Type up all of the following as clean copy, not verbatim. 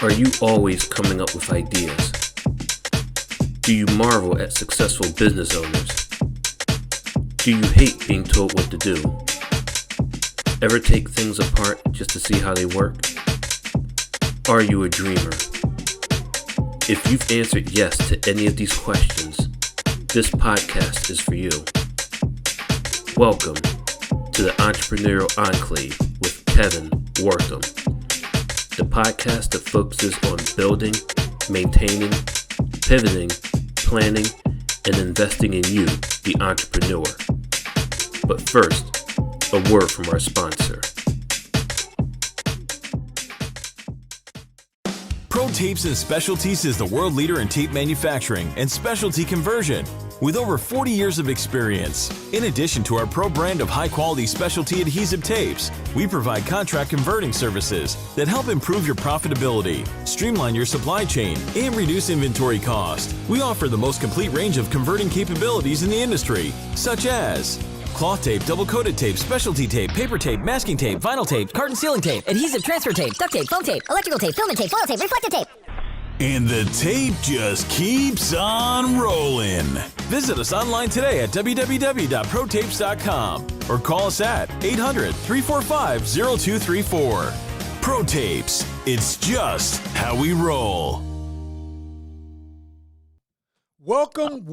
Are you always coming up with ideas? Do you marvel at successful business owners? Do you hate being told what to do? Ever take things apart just to see how they work? Are you a dreamer? If you've answered yes to any of these questions, this podcast is for you. Welcome to the Entrepreneurial Enclave with Kevin Wortham, the podcast that focuses on building, maintaining, pivoting, planning, and investing in you, the entrepreneur. But first, a word from our sponsor. Pro Tapes and Specialties is the world leader in tape manufacturing and specialty conversion with over 40 years of experience. In addition to our pro brand of high-quality specialty adhesive tapes, we provide contract converting services that help improve your profitability, streamline your supply chain, and reduce inventory cost. We offer the most complete range of converting capabilities in the industry, such as cloth tape, double-coated tape, specialty tape, paper tape, masking tape, vinyl tape, carton sealing tape, adhesive transfer tape, duct tape, foam tape, electrical tape, filament tape, foil tape, reflective tape. And the tape just keeps on rolling. Visit us online today at www.protapes.com or call us at 800-345-0234. Pro Tapes, it's just how we roll. Welcome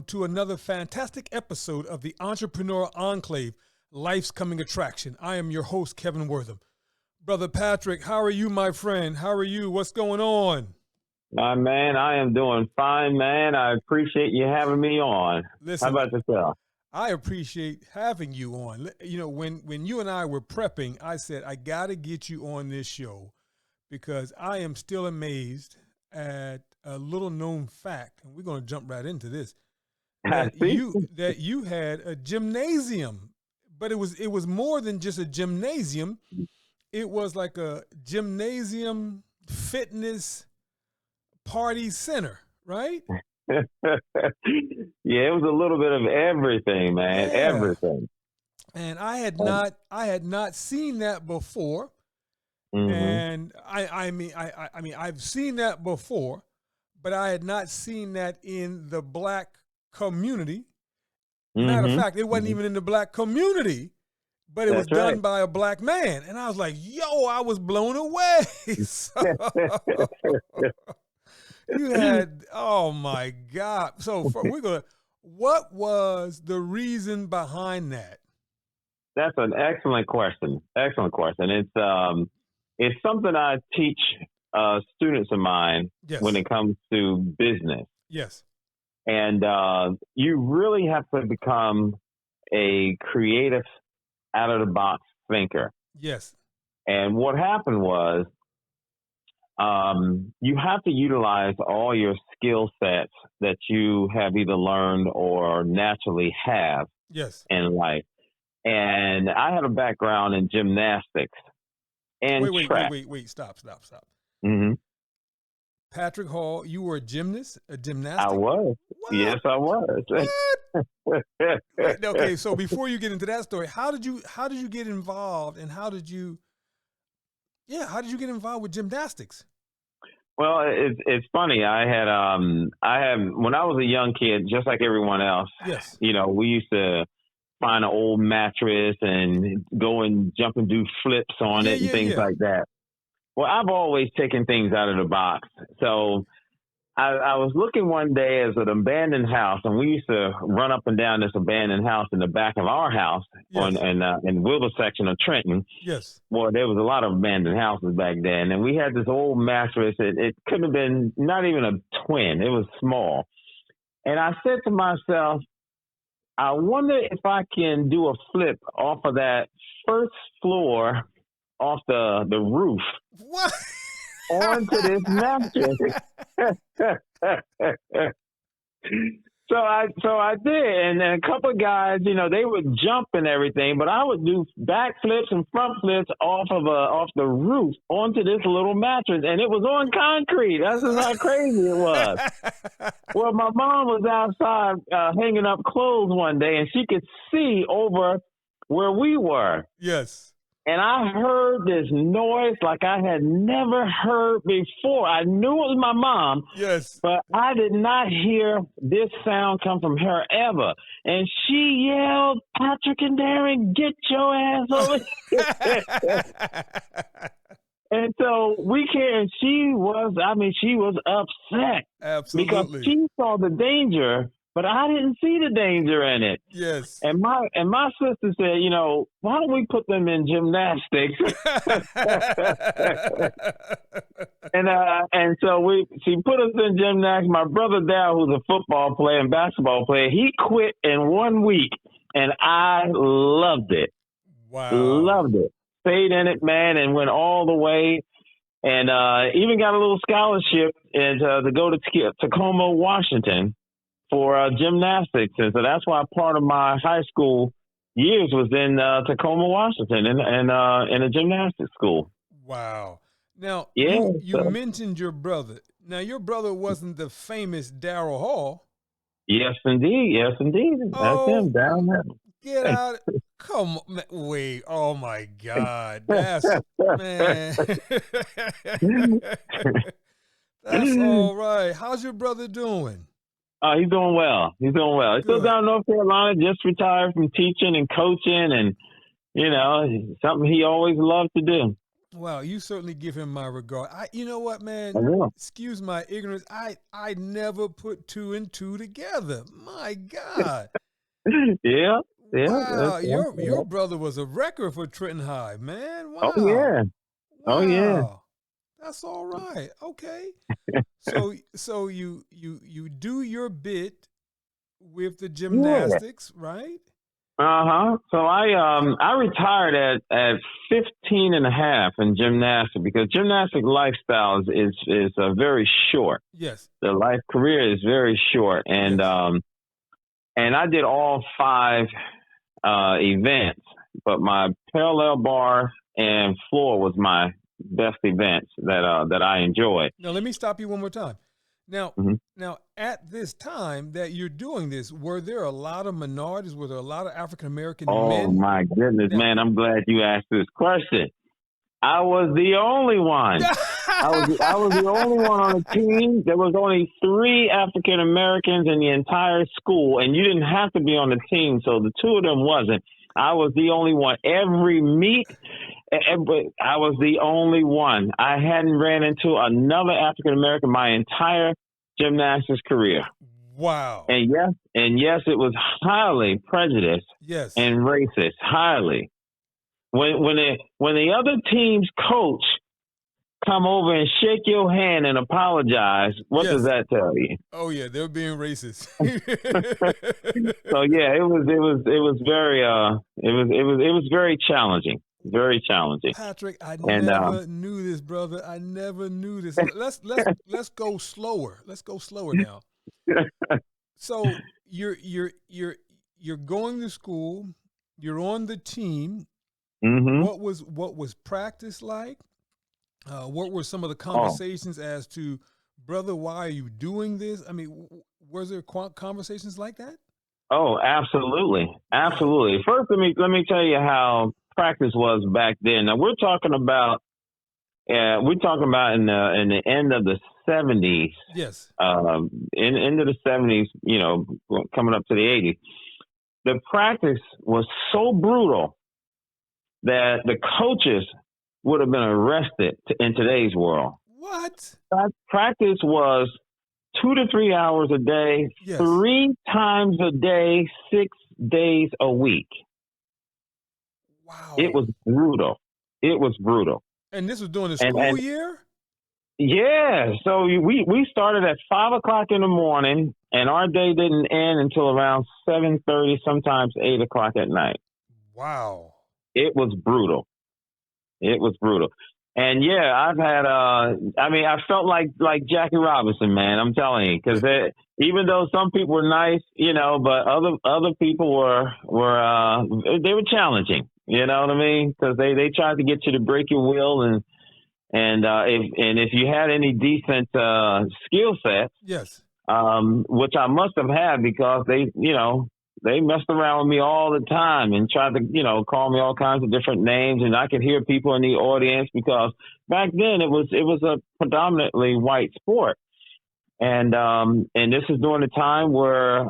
to another fantastic episode of the Entrepreneurial Enclave, Life's Coming Attraction. I am your host, Kevin Wortham. Brother Patrick, how are you, my friend? How are you? What's going on? Man, I am doing fine, man. I appreciate you having me on. Listen, how about yourself? I appreciate having you on. You know, when you and I were prepping, I said, I got to get you on this show because I am still amazed at a little known fact, and we're going to jump right into this, that you had a gymnasium, but it was more than just a gymnasium. It was like a gymnasium fitness party center, right? Yeah, it was a little bit of everything, man. Yeah. Everything. And I had not seen that before. Mm-hmm. And I mean I've seen that before, but I had not seen that in the black community. Mm-hmm. Matter of fact, it wasn't even in the black community. But it was done by a black man. And I was like, yo, I was blown away. So, you had, oh my God. So what was the reason behind that? That's an excellent question. Excellent question. It's something I teach students of mine when it comes to business. Yes. And you really have to become a creative, out-of-the-box thinker. Yes. And what happened was you have to utilize all your skill sets that you have either learned or naturally have in life. And I had a background in gymnastics and track. Wait, stop. Mm-hmm. Patrick Hall, you were a gymnast, a gymnastic? I was. What? Yes, I was. What? Okay, so before you get into that story, how did you get involved, and how did you get involved with gymnastics? Well, it's funny. I had when I was a young kid, just like everyone else. Yes. You know, we used to find an old mattress and go and jump and do flips on it and things like that. Well, I've always taken things out of the box. So I was looking one day as an abandoned house, and we used to run up and down this abandoned house in the back of our house in Wilbur section of Trenton. Yes. Well, there was a lot of abandoned houses back then, and we had this old mattress. It couldn't have been not even a twin. It was small. And I said to myself, I wonder if I can do a flip off of that first floor off the roof. What? Onto this mattress. So I did, and then a couple of guys, you know, they would jump and everything, but I would do back flips and front flips off the roof onto this little mattress, and it was on concrete. That's just how crazy it was. Well, my mom was outside hanging up clothes one day, and she could see over where we were. Yes. and I heard this noise like I had never heard before. I knew it was my mom, yes, but I did not hear this sound come from her ever. And she yelled, "Patrick and Darren, get your ass over here." And so she was upset. absolutely. Because she saw the danger, but I didn't see the danger in it. Yes. And my sister said, why don't we put them in gymnastics? And so she put us in gymnastics. My brother Dal, who's a football player and basketball player, he quit in 1 week, and I loved it. Wow. Loved it. Stayed in it, man, and went all the way. And even got a little scholarship to go to Tacoma, Washington for gymnastics. And so that's why part of my high school years was in Tacoma, Washington, and in a gymnastics school. Wow. Now, yeah, you mentioned your brother. Now, your brother wasn't the famous Darryl Hall. Yes, indeed. Yes, indeed. That's him down there. Get out. Come on. Wait. Oh, my God. That's, man. That's all right. How's your brother doing? He's doing well. He's doing well. He's still down in North Carolina, just retired from teaching and coaching, and, something he always loved to do. Well, you certainly give him my regard. You know what, man? Excuse my ignorance. I never put two and two together. My God. Yeah. Wow, your brother was a wrecker for Trenton High, man. Wow. Oh yeah. Wow. Oh yeah. That's all right. Okay. So you do your bit with the gymnastics, right? So I retired at 15 and a half in gymnastics because gymnastic lifestyle is very short. Yes. The life career is very short, and I did all 5 events, but my parallel bar and floor was my best events that I enjoyed. Now let me stop you one more time. Now, now at this time that you're doing this, were there a lot of minorities? Were there a lot of African American men? Oh my goodness, man! I'm glad you asked this question. I was the only one. I was the only one on the team. There was only 3 African Americans in the entire school, and you didn't have to be on the team, so the 2 of them wasn't. I was the only one. Every meet, I was the only one. I hadn't ran into another African American my entire gymnastics career. Wow. And yes, it was highly prejudiced. Yes. And racist, highly. When the other team's coach come over and shake your hand and apologize, what does that tell you? Oh yeah, they're being racist. So yeah, it was very challenging. Very challenging. Patrick, I never knew this, brother. I never knew this. Let's go slower. Let's go slower now. So you're going to school. You're on the team. Mm-hmm. What was practice like? What were some of the conversations as to, brother, why are you doing this? I mean, was there conversations like that? Oh, absolutely, absolutely. First, let me tell you how practice was back then. Now we're talking about in the end of the 70s. Yes. Into the 70s, coming up to the 80s. The practice was so brutal that the coaches would have been arrested in today's world. What? Practice was 2 to 3 hours a day, 3 times a day, 6 days a week. Wow. It was brutal. It was brutal. And this was during the school year? Yeah. So we started at 5 o'clock in the morning, and our day didn't end until around 7:30, sometimes 8 o'clock at night. Wow. It was brutal. It was brutal. And yeah, I've had, I felt like Jackie Robinson, man, I'm telling you, because even though some people were nice, but other people were challenging, you know what I mean? Because they tried to get you to break your will, and if you had any decent skill sets, yes, which I must have had because they they messed around with me all the time and tried to, call me all kinds of different names. And I could hear people in the audience because back then it was a predominantly white sport. And this is during a time where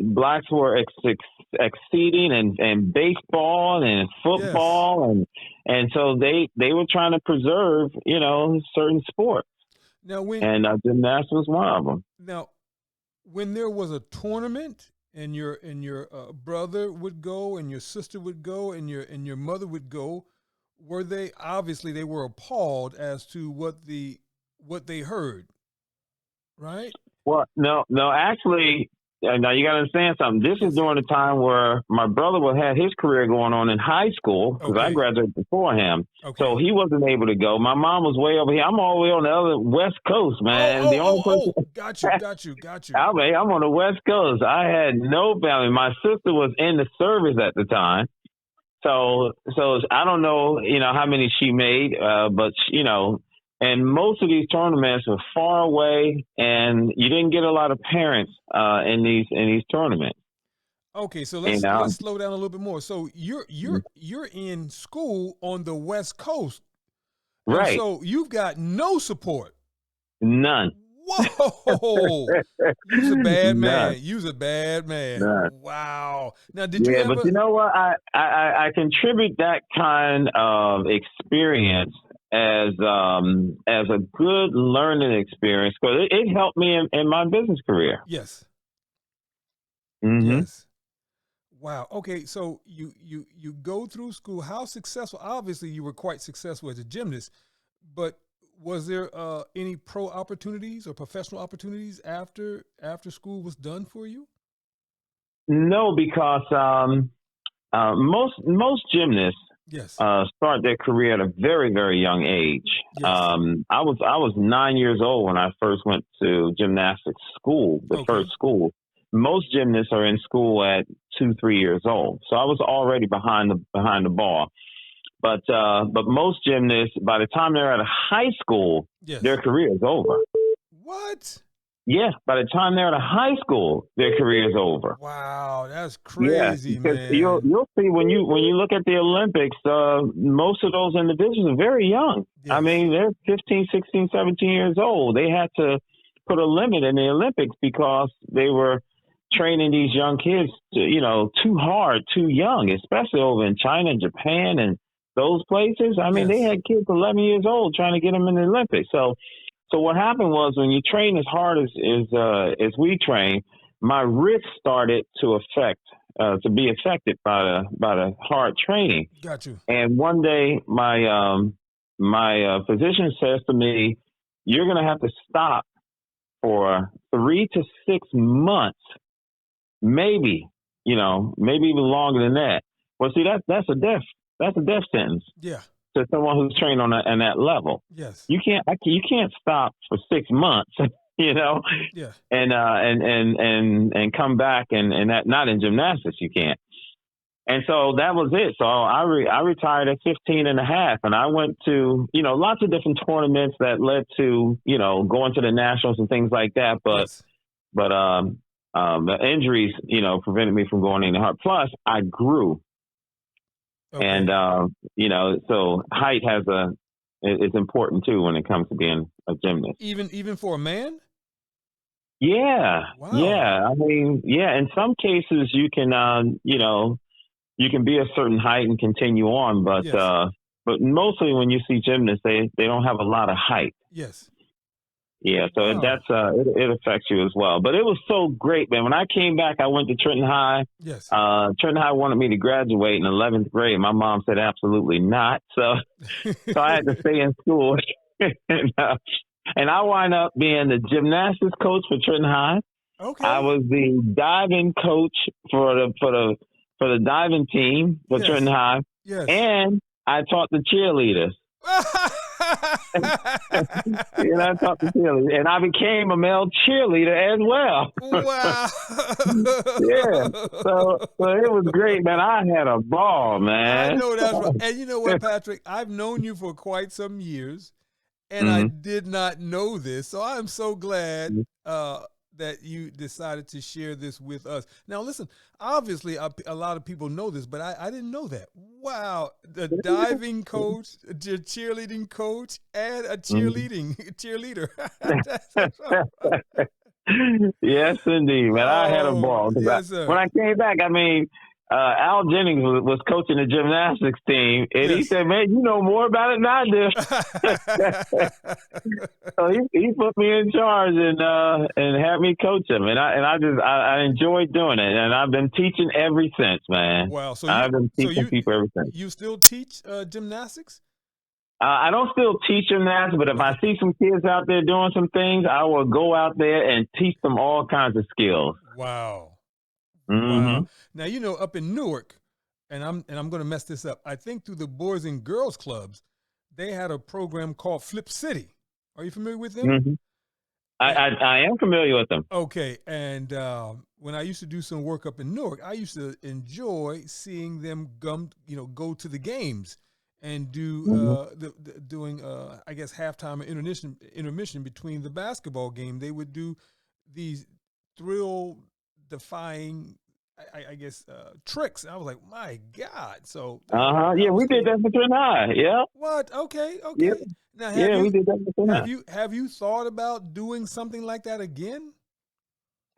blacks were exceeding in baseball and football, and so they were trying to preserve certain sports. Now gymnastics was one of them. Now, when there was a tournament and your brother would go and your sister would go and your mother would go, were they were appalled as to what they heard? Right? Well, no, actually, now you got to understand something. This is during the time where my brother had his career going on in high school because I graduated before him. Okay. So he wasn't able to go. My mom was way over here. I'm all the way on the other West Coast, man. Got you. I'm on the West Coast. I had no family. My sister was in the service at the time. So I don't know, how many she made, but, and most of these tournaments were far away, and you didn't get a lot of parents in these tournaments. Okay, so let's slow down a little bit more. So you're in school on the West Coast, right? So you've got no support. None. Whoa! You's a bad man. None. You's a bad man. None. Wow. Now, did you ever? But you know what? I contribute that kind of experience as a good learning experience because it helped me in my business career. Yes. Mm-hmm. Yes. Wow. Okay. So you go through school. How successful? Obviously, you were quite successful as a gymnast, but was there any pro opportunities or professional opportunities after school was done for you? No, because most gymnasts start their career at a very, very young age. Yes. I was 9 years old when I first went to gymnastics school, first school. Most gymnasts are in school at 2-3 years old, so I was already behind the ball. But most gymnasts, by the time they're at a high school, their career is over. What? Yes, by the time they're at a high school, their career is over. Wow, that's crazy, man. You'll see when you look at the Olympics, most of those individuals are very young. Yes. I mean, they're 15, 16, 17 years old. They had to put a limit in the Olympics because they were training these young kids too hard, too young, especially over in China and Japan and those places. I mean, they had kids 11 years old trying to get them in the Olympics. So what happened was when you train as hard as we train, my wrist started to be affected by the hard training. Got you. And one day my physician says to me, "You're going to have to stop for 3 to 6 months, maybe even longer than that." Well, see, that's a death sentence. Yeah. To someone who's trained on that level. Yes. You can't stop for 6 months, Yeah. and come back and that, not in gymnastics, you can't. And so that was it. So I retired at 15 and a half, and I went to, lots of different tournaments that led to, going to the nationals and things like that. But the injuries, prevented me from going any hard. Plus I grew. Okay. And, so height is important too when it comes to being a gymnast. Even for a man? Yeah. Wow. Yeah. I mean, in some cases you can, you can be a certain height and continue on, but mostly when you see gymnasts, they don't have a lot of height. Yes. Yeah, so it affects you as well. But it was so great, man. When I came back, I went to Trenton High. Yes. Trenton High wanted me to graduate in 11th grade. My mom said absolutely not. So I had to stay in school. and I wound up being the gymnastics coach for Trenton High. Okay. I was the diving coach for the diving team for Trenton High. Yes. And I taught the cheerleaders. I taught the cheerleader, and I became a male cheerleader as well. Wow! Yeah, so it was great, man. I had a ball, man. I know that's right. And you know what, Patrick? I've known you for quite some years, and I did not know this. So I'm so glad that you decided to share this with us. Now, listen, obviously, a lot of people know this, but I didn't know that. Wow, the diving coach, the cheerleading coach, and a cheerleader. Yes, indeed, man. I had a ball. Yes, sir. When I came back, I mean, Al Jennings was coaching the gymnastics team, and he said, "Man, you know more about it than I do." So he put me in charge and had me coach him, and I enjoyed doing it, and I've been teaching ever since, man. Wow! So I've been teaching people ever since. You still teach gymnastics? I don't still teach gymnastics, but if I see some kids out there doing some things, I will go out there and teach them all kinds of skills. Wow. Mm-hmm. Wow. Now, you know, up in Newark, and I'm going to mess this up. I think through the Boys and Girls Clubs, they had a program called Flip City. Are you familiar with them? Mm-hmm. I am familiar with them. Okay. And when I used to do some work up in Newark, I used to enjoy seeing them go to the games and do doing I guess halftime or intermission between the basketball game. They would do these thrill-defying, I guess, tricks. I was like, my God! So yeah, we did that for Trenton High. Yeah. What? Okay. Yeah. Now, We did that for Trenton High. Have you thought about doing something like that again?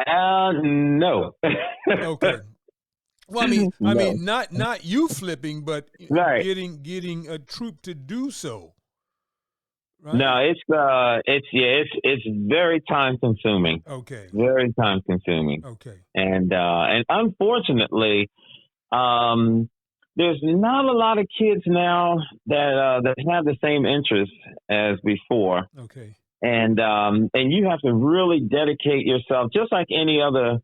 No. Okay. Well, I mean, not you flipping, but right. getting a troop to do so. Right? No, it's very time consuming. Okay. Very time consuming. Okay. And unfortunately, there's not a lot of kids now that have the same interests as before. Okay. And you have to really dedicate yourself, just like any other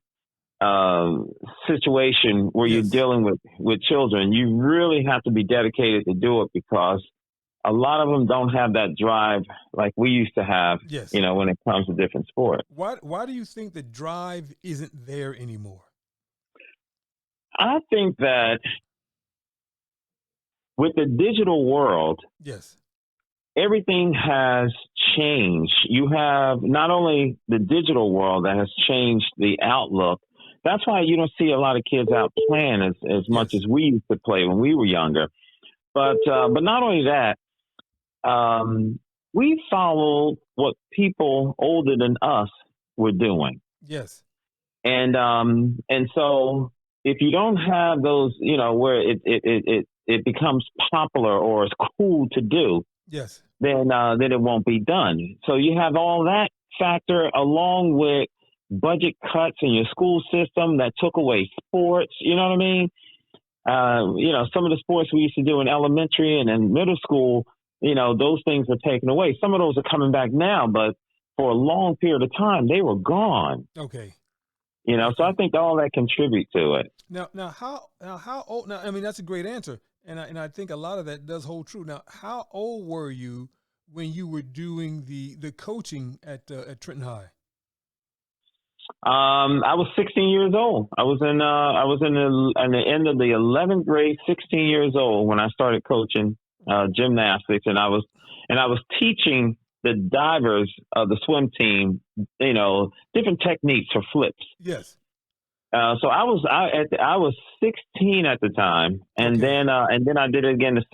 situation where you're dealing with children. You really have to be dedicated to do it, because a lot of them don't have that drive like we used to have, when it comes to different sports. Why do you think the drive isn't there anymore? I think that with the digital world, everything has changed. You have not only the digital world that has changed the outlook. That's why you don't see a lot of kids out playing as much as we used to play when we were younger. But not only that, we followed what people older than us were doing. Yes. And so if you don't have those, where it becomes popular or it's cool to do, then it won't be done. So you have all that factor along with budget cuts in your school system that took away sports. You know what I mean? Some of the sports we used to do in elementary and in middle school, those things are taken away. Some of those are coming back now, but for a long period of time, they were gone. Okay. So I think all that contribute to it. Now how old? Now, I mean, that's a great answer, and I think a lot of that does hold true. Now, how old were you when you were doing the coaching at Trenton High? I was 16 years old. I was in the end of the 11th grade, 16 years old when I started coaching gymnastics, and I was teaching the divers of the swim team, different techniques for flips. Yes. So I was 16 at the time, and then I did it again the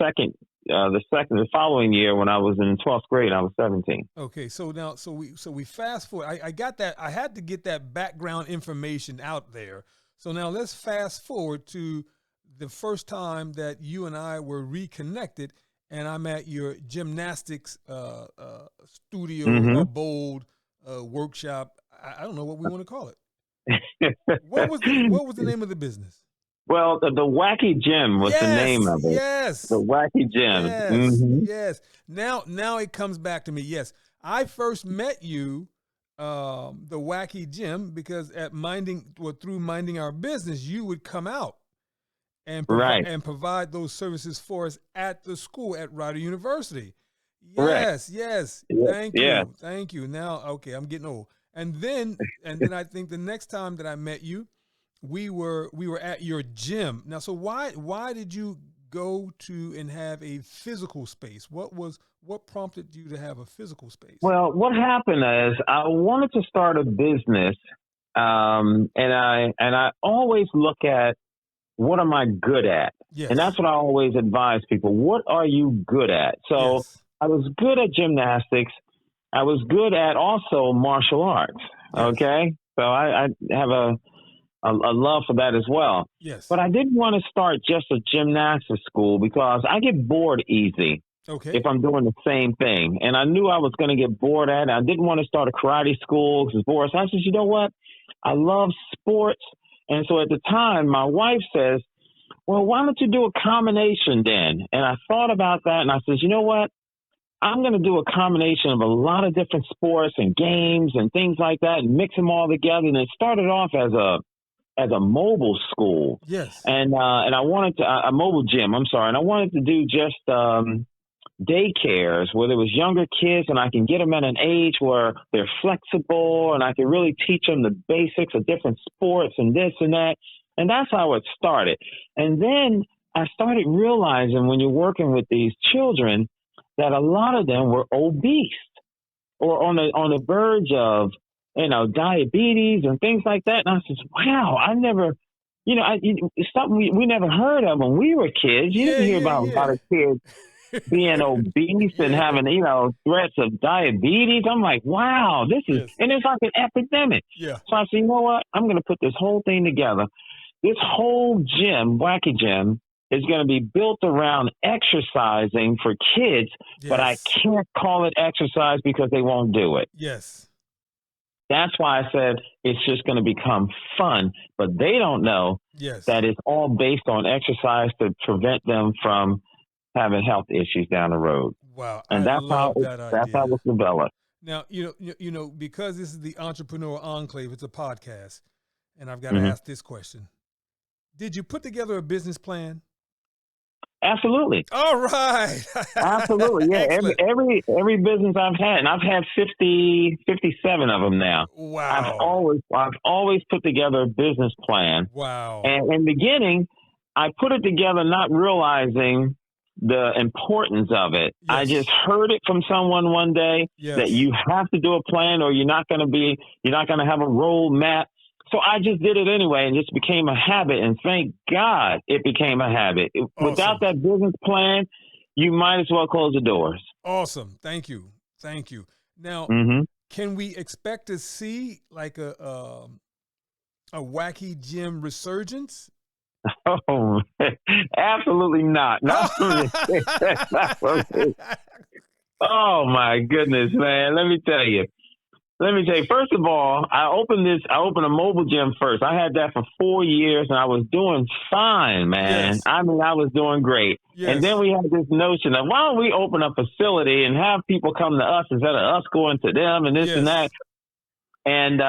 following year when I was in 12th grade. I was 17. Okay, so now we fast forward. I got that. I had to get that background information out there. So now let's fast forward to the first time that you and I were reconnected, and I'm at your gymnastics studio, abode, workshop. I don't know what we want to call it. What was the name of the business? Well, the Wacky Gym was the name of it. Yes. The Wacky Gym. Yes. Mm-hmm. Yes. Now it comes back to me. Yes. I first met you, the Wacky Gym, because through minding our business, you would come out and provide those services for us at the school at Rider University. Yes. Yes. Thank you. Thank you. Now, okay, I'm getting old. And then I think the next time that I met you, we were at your gym. Now, so why did you go to and have a physical space? What prompted you to have a physical space? Well, what happened is I wanted to start a business, and I always look at what am I good at, Yes. and that's what I always advise people. What are you good at? So Yes. I was good at gymnastics. I was good at also martial arts. Yes. Okay, so I have a love for that as well. Yes. But I didn't want to start just a gymnastics school because I get bored easy. Okay. If I'm doing the same thing. And I knew I was going to get bored at it. I didn't want to start a karate school because bored. So I said, you know what? I love sports. And so at the time, my wife says, well, why don't you do a combination then? And I thought about that and I said, you know what? I'm going to do a combination of a lot of different sports and games and things like that and mix them all together. And it started off as a mobile school. Yes. And I wanted to, a mobile gym, I'm sorry. And I wanted to do just, daycares where there was younger kids and I can get them at an age where they're flexible and I can really teach them the basics of different sports and this and that. And that's how it started. And then I started realizing when you're working with these children that a lot of them were obese or on the verge of, diabetes and things like that. And I said, wow, I never, it's something we never heard of when we were kids. You didn't hear about a lot of kids being obese and having, threats of diabetes. I'm like, wow, this is, and it's like an epidemic. Yeah. So I said, you know what? I'm going to put this whole thing together. This whole gym, Wacky Gym, is going to be built around exercising for kids, but I can't call it exercise because they won't do it. Yes. That's why I said it's just going to become fun, but they don't know that it's all based on exercise to prevent them from having health issues down the road. Wow. And that's how it was developed. Now, because this is the Entrepreneur Enclave, it's a podcast, and I've got Mm-hmm. to ask this question. Did you put together a business plan? Absolutely. All right. Absolutely. Yeah. Every business I've had, and I've had 57 of them now. Wow. I've always put together a business plan. Wow. And in the beginning, I put it together not realizing the importance of it. Yes. I just heard it from someone one day that you have to do a plan or you're not going to have a roadmap. So I just did it anyway and just became a habit. And thank God it became a habit. Awesome. Without that business plan, you might as well close the doors. Awesome. Thank you. Now, can we expect to see like a Wacky Gym resurgence? Oh, absolutely not. Oh my goodness, man. Let me tell you, first of all, I opened a mobile gym first. I had that for 4 years and I was doing fine, man. Yes. I mean, I was doing great. Yes. And then we had this notion of why don't we open a facility and have people come to us instead of us going to them and this and that. And,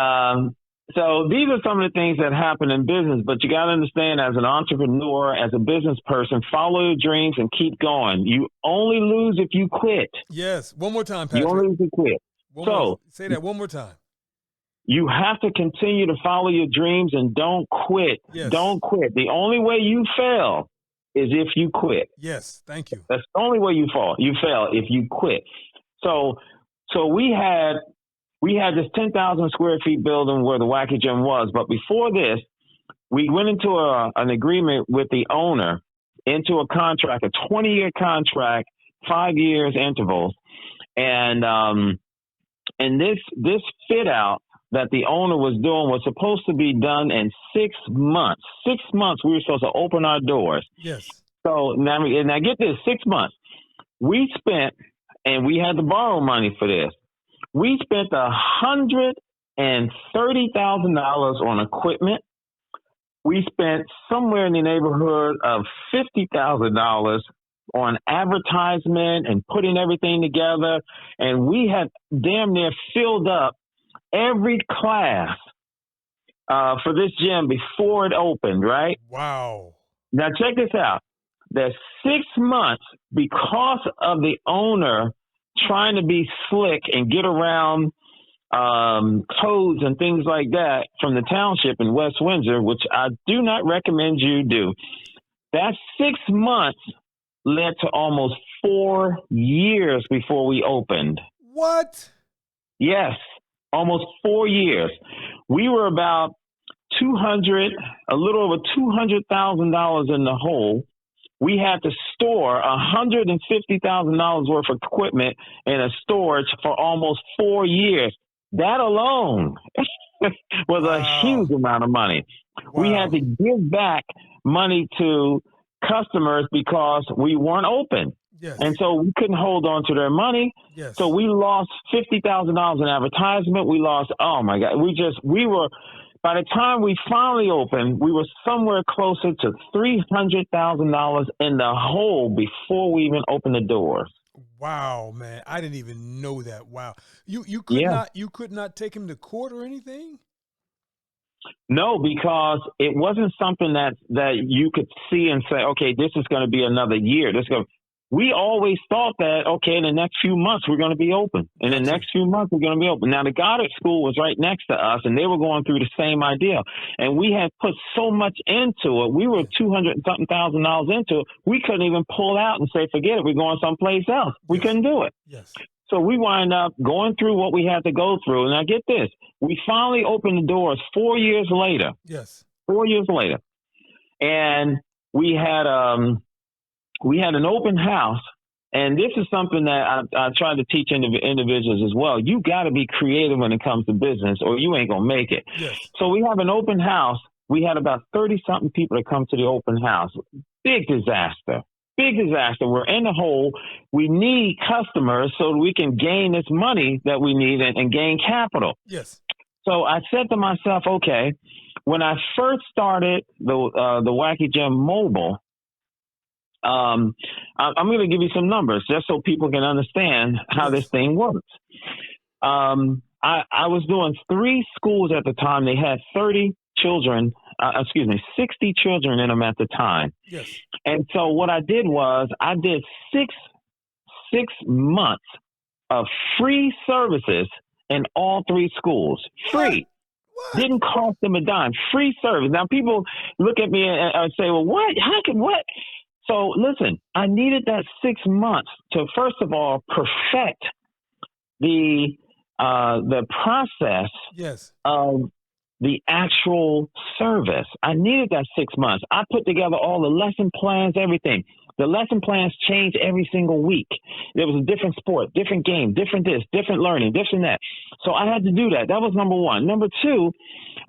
so these are some of the things that happen in business, but you got to understand as an entrepreneur, as a business person, follow your dreams and keep going. You only lose if you quit. Yes. One more time, Patrick. You only lose if you quit. Say that one more time. You have to continue to follow your dreams and don't quit. Yes. Don't quit. The only way you fail is if you quit. Yes. Thank you. That's the only way you fail if you quit. So we had this 10,000 square feet building where the Wacky Gym was. But before this, we went into an agreement with the owner, into a contract, a 20-year contract, 5 years intervals. And this fit out that the owner was doing was supposed to be done in 6 months. 6 months we were supposed to open our doors. Yes. So now get this, 6 months. We spent, and we had to borrow money for this. We spent $130,000 on equipment. We spent somewhere in the neighborhood of $50,000 on advertisement and putting everything together. And we had damn near filled up every class for this gym before it opened, right? Wow. Now check this out. The 6 months, because of the owner trying to be slick and get around codes and things like that from the township in West Windsor, which I do not recommend you do. That 6 months led to almost 4 years before we opened. What? Yes, almost 4 years. We were about a little over $200,000 in the hole. We had to store $150,000 worth of equipment in a storage for almost 4 years. That alone was a huge amount of money. Wow. We had to give back money to customers because we weren't open. Yes. And so we couldn't hold on to their money. Yes. So we lost $50,000 in advertisement. We lost, oh my God, by the time we finally opened, we were somewhere closer to $300,000 in the hole before we even opened the doors. Wow, man. I didn't even know that. Wow. You could not take him to court or anything? No, because it wasn't something that you could see and say, okay, this is going to be another year. We always thought that, okay, in the next few months, we're going to be open. In the next few months, we're going to be open. Now, the Goddard School was right next to us, and they were going through the same idea. And we had put so much into it. We were $200,000 into it. We couldn't even pull out and say, forget it, we're going someplace else. We couldn't do it. Yes. So we wind up going through what we had to go through. And now get this. We finally opened the doors 4 years later. Yes. 4 years later. And we had an open house, and this is something that I try to teach individuals as well. You got to be creative when it comes to business, or you ain't going to make it. Yes. So we have an open house. We had about 30-something people that come to the open house. Big disaster. We're in the hole. We need customers so that we can gain this money that we need and gain capital. Yes. So I said to myself, okay, when I first started the Wacky Gym Mobile, I'm going to give you some numbers just so people can understand how this thing works. I was doing 3 schools at the time. They had 60 children in them at the time. Yes. And so what I did was I did six months of free services in all 3 schools. Free. What? Didn't cost them a dime. Free service. Now people look at me and say, well, what? How can what? So listen, I needed that 6 months to, first of all, perfect the process yes. of the actual service. I needed that 6 months. I put together all the lesson plans, everything. The lesson plans changed every single week. There was a different sport, different game, different this, different learning, different that. So I had to do that. That was number one. Number two,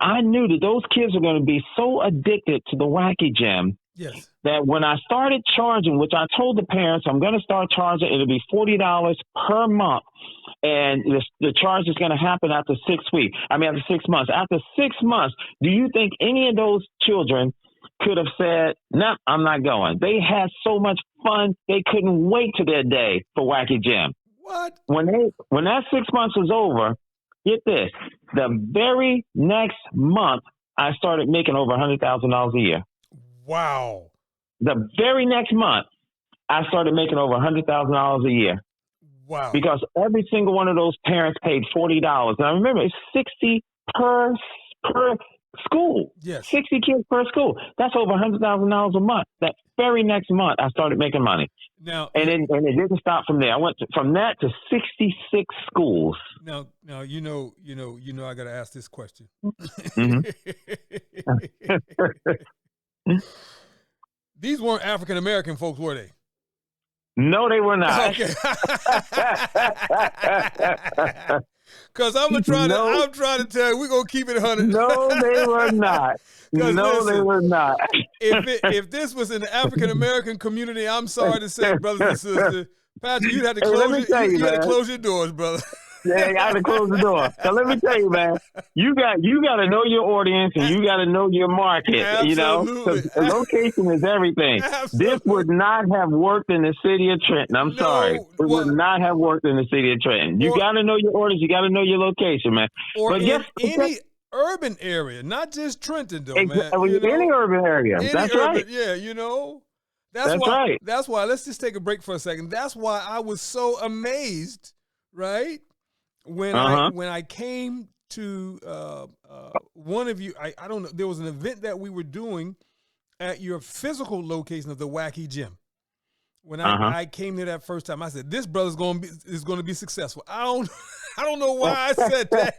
I knew that those kids were going to be so addicted to the Wacky Gym. Yes. That when I started charging, which I told the parents, I'm going to start charging, it'll be $40 per month. And the charge is going to happen after 6 weeks. After 6 months. After 6 months, do you think any of those children could have said, no, I'm not going? They had so much fun, they couldn't wait to their day for Wacky Gym. What? When that 6 months was over, get this, the very next month, I started making over $100,000 a year. Wow. The very next month, I started making over $100,000 a year. Wow. Because every single one of those parents paid $40. And I remember it's 60 per school. Yes. 60 kids per school. That's over $100,000 a month. That very next month, I started making money. Now, and it didn't stop from there. I went from that to 66 schools. Now, you know, I got to ask this question. Mm-hmm. These weren't African American folks, were they? No, they were not. Okay. Because I'm trying to tell you, we're gonna keep it 100. No, they were not. No, they were not. If this was in the African American community, I'm sorry to say, brothers and sisters, Patrick, you'd have to close your doors, brother. Yeah, I had to close the door. So let me tell you, man, you got to know your audience and you got to know your market. Absolutely. You know, the location is everything. Absolutely. This would not have worked in the city of Trenton. I'm sorry, it would not have worked in the city of Trenton. You got to know your audience. You got to know your location, man. Or any urban area, not just Trenton, though, man. Any urban area. That's right. Yeah, That's why, right. That's why. Let's just take a break for a second. That's why I was so amazed, right? When I came to one of you, I don't know, there was an event that we were doing, at your physical location of the Wacky Gym. When I came there that first time, I said, "This brother's is going to be successful." I don't know why I said that.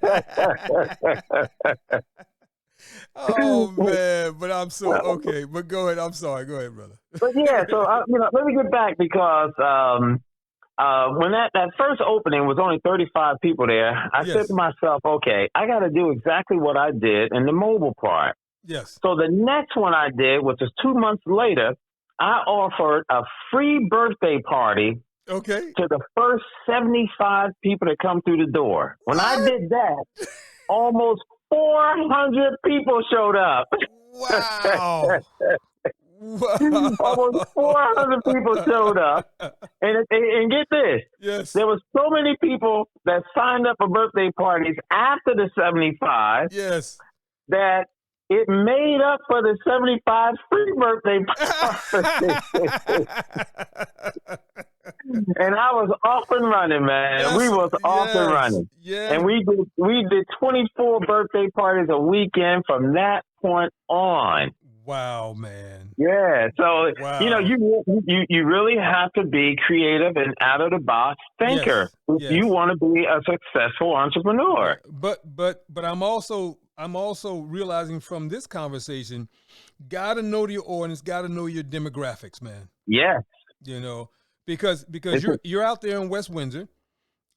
Oh man, but I'm so okay. But go ahead. I'm sorry. Go ahead, brother. But yeah, so let me get back because when that first opening was only 35 people there, I said to myself, okay, I got to do exactly what I did in the mobile part. Yes. So the next one I did, which was 2 months later, I offered a free birthday party to the first 75 people that come through the door. When I did that, almost 400 people showed up. Wow. Almost 400 people showed up. And get this. Yes. There was so many people that signed up for birthday parties after the 75. Yes. That it made up for the 75 free birthday parties. And I was off and running, man. Yes. We was off and running. Yeah. And we did 24 birthday parties a weekend from that point on. Wow, man. Yeah. So, wow. You really have to be creative and out of the box thinker if you want to be a successful entrepreneur. But I'm also realizing from this conversation, got to know your audience, got to know your demographics, man. Yes. You know, because you're out there in West Windsor.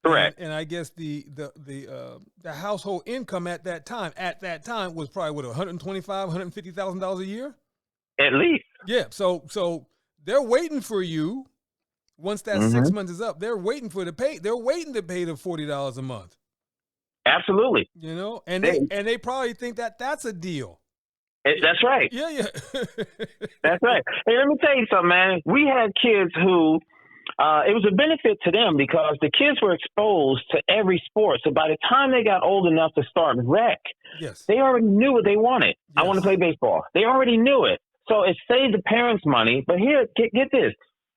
Correct. And I guess the household income at that time was probably $125,000, $150,000 a year. At least. Yeah. So they're waiting for you. Once that 6 months is up, they're waiting to pay the $40 a month. Absolutely. You know, and they probably think that's a deal. That's right. Yeah. That's right. Hey, let me tell you something, man. We had kids who. It was a benefit to them because the kids were exposed to every sport. So by the time they got old enough to start rec, they already knew what they wanted. Yes. I want to play baseball. They already knew it. So it saved the parents money. But here, get this.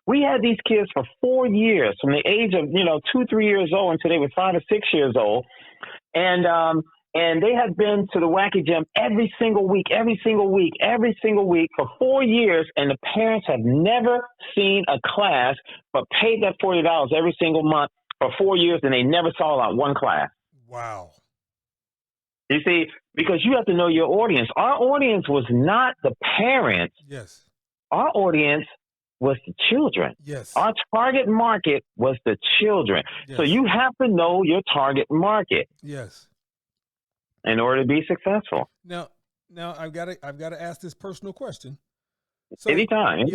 We had these kids for 4 years, from the age of 2, 3 years old until they were 5 or 6 years old. And they had been to the Wacky Gym every single week for 4 years. And the parents have never seen a class but paid that $40 every single month for 4 years. And they never saw like one class. Wow. You see, because you have to know your audience. Our audience was not the parents. Yes. Our audience was the children. Yes. Our target market was the children. Yes. So you have to know your target market. Yes. In order to be successful. Now I've got to ask this personal question. So, anytime.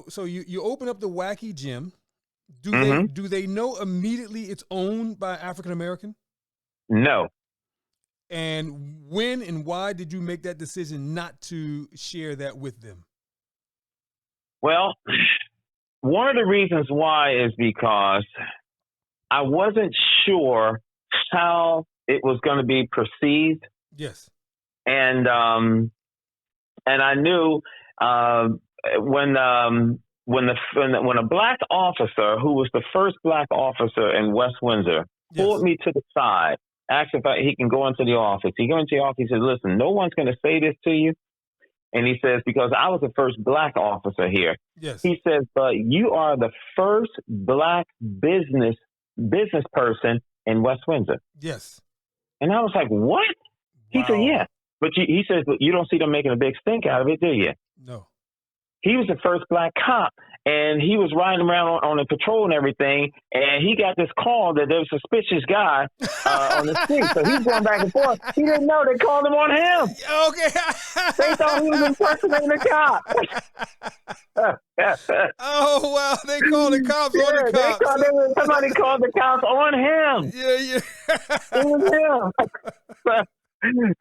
So you open up the Wacky Gym. Do they know immediately it's owned by African American? No. And when and why did you make that decision not to share that with them? Well, one of the reasons why is because I wasn't sure how it was going to be perceived. Yes. And I knew when a black officer who was the first black officer in West Windsor pulled me to the side, asked if he can go into the office. He go into the office. He said, "Listen, no one's going to say this to you." And he says, because I was the first black officer here. Yes. He says, but you are the first black business person in West Windsor. Yes. And I was like, what? He said, yeah. But he says, but you don't see them making a big stink out of it, do you? No. He was the first black cop, and he was riding around on the patrol and everything, and he got this call that there was a suspicious guy on the street. So he's going back and forth. He didn't know they called him on him. Okay. They thought he was impersonating a cop. Oh, wow. They called the cops on the cops. Somebody called the cops on him. Yeah. It was him.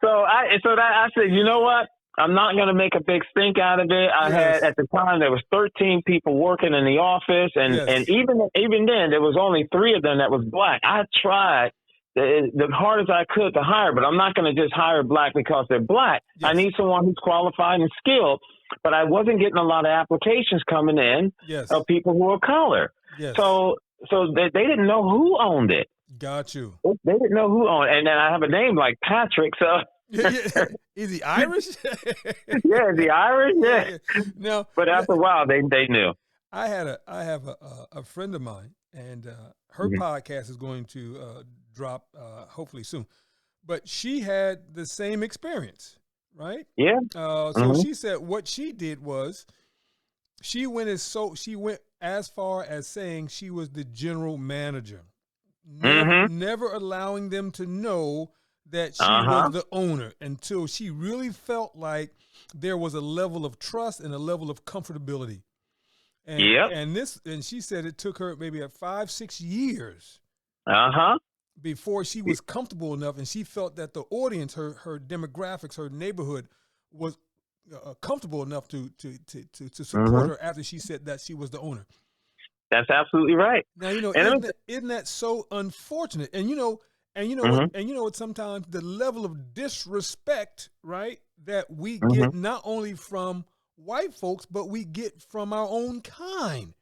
So I said, you know what? I'm not going to make a big stink out of it. I had, at the time, there was 13 people working in the office. And even then, there was only 3 of them that was black. I tried the hardest I could to hire, but I'm not going to just hire black because they're black. Yes. I need someone who's qualified and skilled. But I wasn't getting a lot of applications coming in of people who are color. Yes. So they didn't know who owned it. Got you. They didn't know who owned it. And then I have a name like Patrick, so Yeah. Is he Irish? Yeah, is he Irish? Yeah. Now, But after a while, they knew. I have a friend of mine, and her podcast is going to drop hopefully soon. But she had the same experience, right? Yeah. So she said what she did was she went as far as saying she was the general manager, never allowing them to know that she was the owner until she really felt like there was a level of trust and a level of comfortability. And she said it took her maybe 5-6 years before she was comfortable enough, and she felt that the audience, her demographics, her neighborhood was comfortable enough to support her after she said that she was the owner. That's absolutely right. Now, isn't that so unfortunate? And you know what? Sometimes the level of disrespect, right, that we get not only from white folks, but we get from our own kind.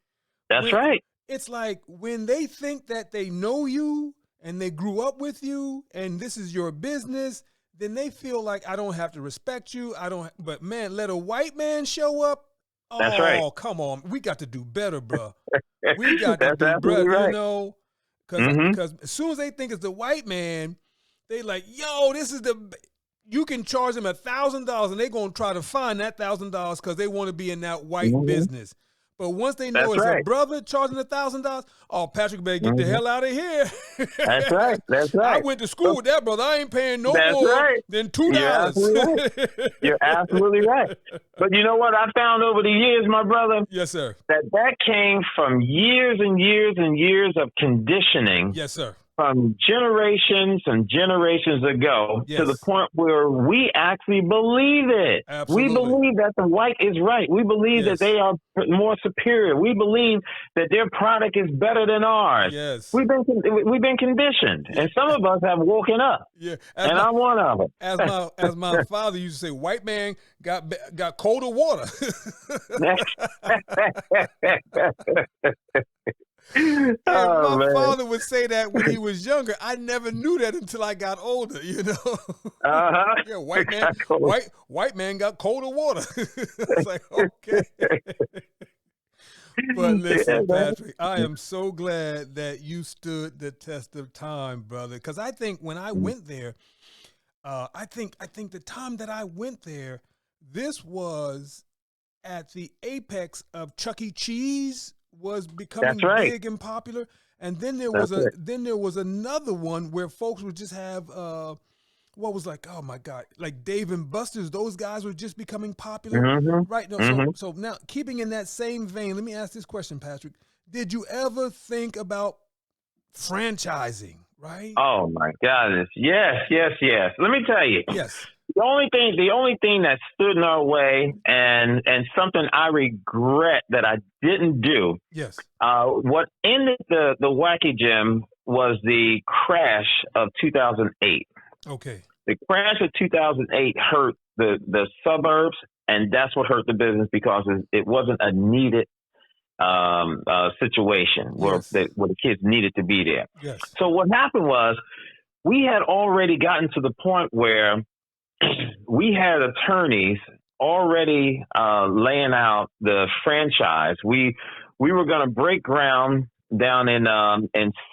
That's right. It's like when they think that they know you and they grew up with you and this is your business, then they feel like I don't have to respect you. But man, let a white man show up. Oh, that's right. Come on. We got to do better, bro. We got to do better, right. Because as soon as they think it's the white man, they like, yo, you can charge them $1,000 and they're going to try to find that $1,000 because they want to be in that white business. But once they know it's a brother charging $1,000, oh, Patrick better get the hell out of here. That's right. That's right. I went to school with that brother. I ain't paying no more than $2. You're absolutely right. But you know what I found over the years, my brother? Yes, sir. That came from years and years and years of conditioning. Yes, sir. From generations and generations ago to the point where we actually believe it. Absolutely. We believe that the white is right. We believe that they are more superior. We believe that their product is better than ours. Yes. We've been conditioned, and some of us have woken up. Yeah, I'm one of them. As my father used to say, white man got colder water. My father would say that when he was younger. I never knew that until I got older, Yeah, white man got colder water. It's like, okay. But listen, Patrick, I am so glad that you stood the test of time, brother. Because I think when I went there, I think the time that I went there, this was at the apex of Chuck E. Cheese was becoming big and popular, and then there was another one where folks would just have what was like, oh my God, like Dave and Buster's. Those guys were just becoming popular, right? No, so now keeping in that same vein, let me ask this question, Patrick: did you ever think about franchising? Right? Oh my goodness, yes. Let me tell you, yes. The only thing that stood in our way and something I regret that I didn't do. Yes. What ended the Wacky Gym was the crash of 2008. Okay. The crash of 2008 hurt the suburbs, and that's what hurt the business because it wasn't a needed situation where the kids needed to be there. Yes. So what happened was we had already gotten to the point where we had attorneys already laying out the franchise. We were going to break ground down in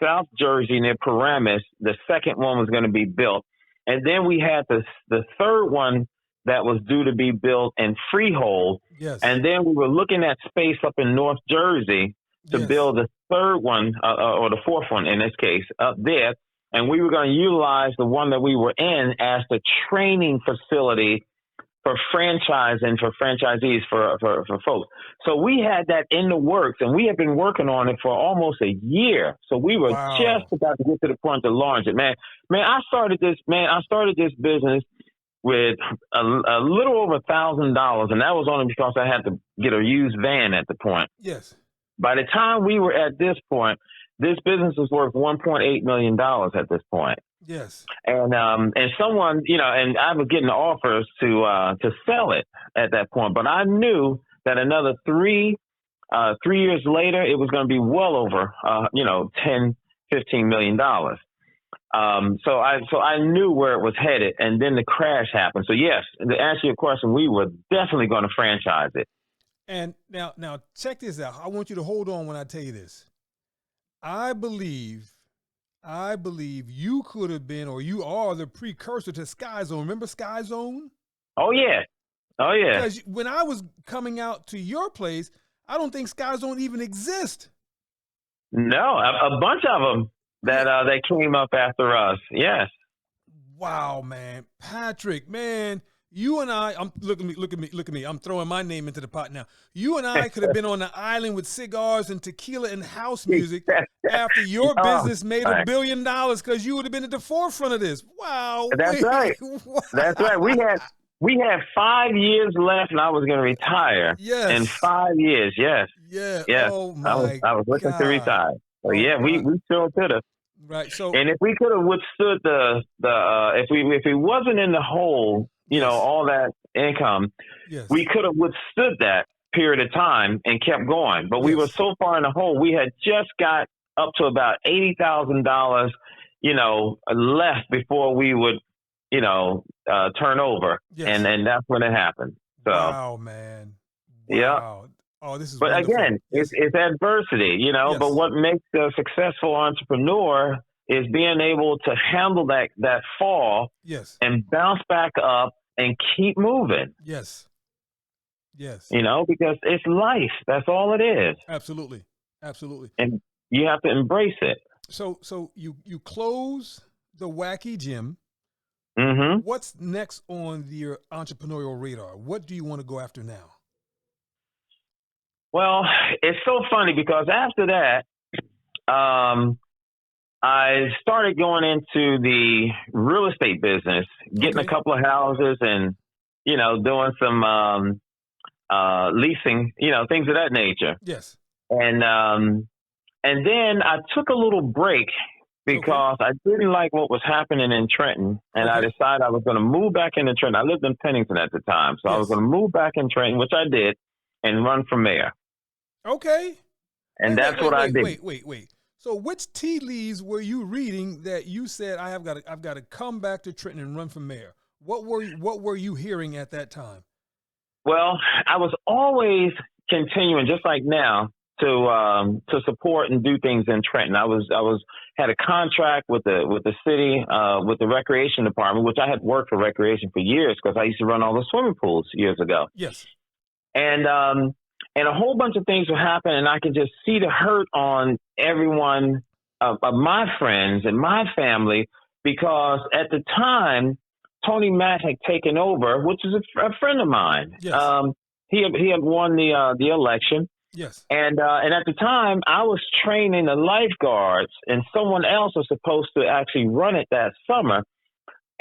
South Jersey near Paramus. The second one was going to be built, and then we had the third one that was due to be built in Freehold. Yes. And then we were looking at space up in North Jersey to build the third one or the fourth one in this case up there. And we were going to utilize the one that we were in as the training facility for franchising, for franchisees, for folks. So we had that in the works, and we had been working on it for almost a year. So we were just about to get to the point to launch it. Man, I started this business with a little over $1,000, and that was only because I had to get a used van at the point. Yes. By the time we were at this point, this business was worth $1.8 million at this point. Yes. And someone, and I was getting offers to sell it at that point, but I knew that another 3 years later, it was going to be well over, $10, $15 million. So I knew where it was headed, and then the crash happened. So yes, to answer your question, we were definitely going to franchise it. And now check this out. I want you to hold on when I tell you this. I believe you could have been, or you are the precursor to Sky Zone. Remember Sky Zone? Oh yeah. Because when I was coming out to your place, I don't think Sky Zone even exist. No, a bunch of them that came up after us. Yes. Wow, man, Patrick, man, you and I. Look at me. I'm throwing my name into the pot now. You and I could have been on the island with cigars and tequila and house music after your business made $1 billion, because you would have been at the forefront of this. Wow. That's right. Wow. That's right. We had 5 years left, and I was going to retire. Yes. In 5 years, yes. Yeah. Yes. Oh my I was looking to retire. So yeah, we sure could have. Right. So, and if we could have withstood if we wasn't in the hole, you know, all that income, we could have withstood that period of time and kept going. But we were so far in the hole, we had just got up to about $80,000, you know, left before we would, you know, turn over. And that's when it happened. So, wow, man. Wow. Yeah. Oh, this is But wonderful. again, it's adversity, you know, but what makes a successful entrepreneur is being able to handle that fall and bounce back up and keep moving. Yes. You know, because it's life. That's all it is. Absolutely. And you have to embrace it. So you close the Wacky Gym. Mm-hmm. What's next on your entrepreneurial radar? What do you want to go after now? Well, it's so funny because after that, I started going into the real estate business, getting a couple of houses and, you know, doing some leasing, you know, things of that nature. Yes. And then I took a little break because I didn't like what was happening in Trenton, and I decided I was going to move back into Trenton. I lived in Pennington at the time, so I was going to move back in Trenton, which I did, and run for mayor. Okay. And that's what I did. Wait. So which tea leaves were you reading that you said I've got to come back to Trenton and run for mayor? What were you hearing at that time? Well, I was always continuing, just like now, to support and do things in Trenton. I had a contract with the city, with the recreation department, which I had worked for recreation for years because I used to run all the swimming pools years ago. Yes. And a whole bunch of things would happen, and I could just see the hurt on everyone of my friends and my family, because at the time, Tony Mack had taken over, which is a friend of mine. Yes. He had won the election. Yes. And at the time, I was training the lifeguards, and someone else was supposed to actually run it that summer.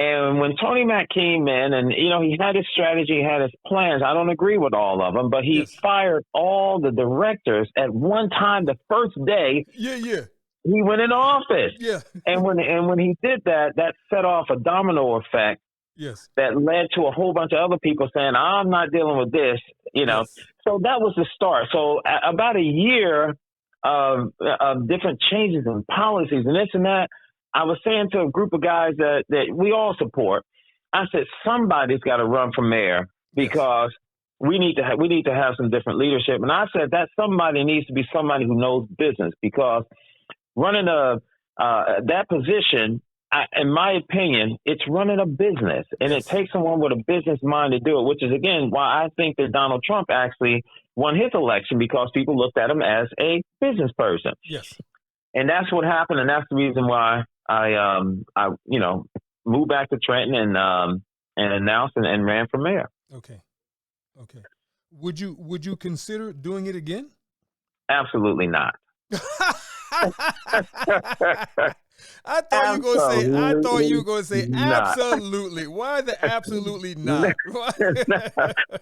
And when Tony Mack came in, and, you know, he had his strategy, he had his plans. I don't agree with all of them, but he fired all the directors at one time the first day. Yeah. He went in office. Yeah. And when he did that, that set off a domino effect. Yes. That led to a whole bunch of other people saying, I'm not dealing with this, you know. Yes. So that was the start. So about a year of different changes in policies and this and that, I was saying to a group of guys that we all support, I said, somebody's got to run for mayor because we need to have some different leadership. And I said that somebody needs to be somebody who knows business, because running that position, in my opinion, it's running a business, and it takes someone with a business mind to do it, which is, again, why I think that Donald Trump actually won his election, because people looked at him as a business person. Yes. And that's what happened, and that's the reason why I moved back to Trenton and announced and ran for mayor. Okay. Would you consider doing it again? Absolutely not. I thought you were going to say absolutely. Why the absolutely not?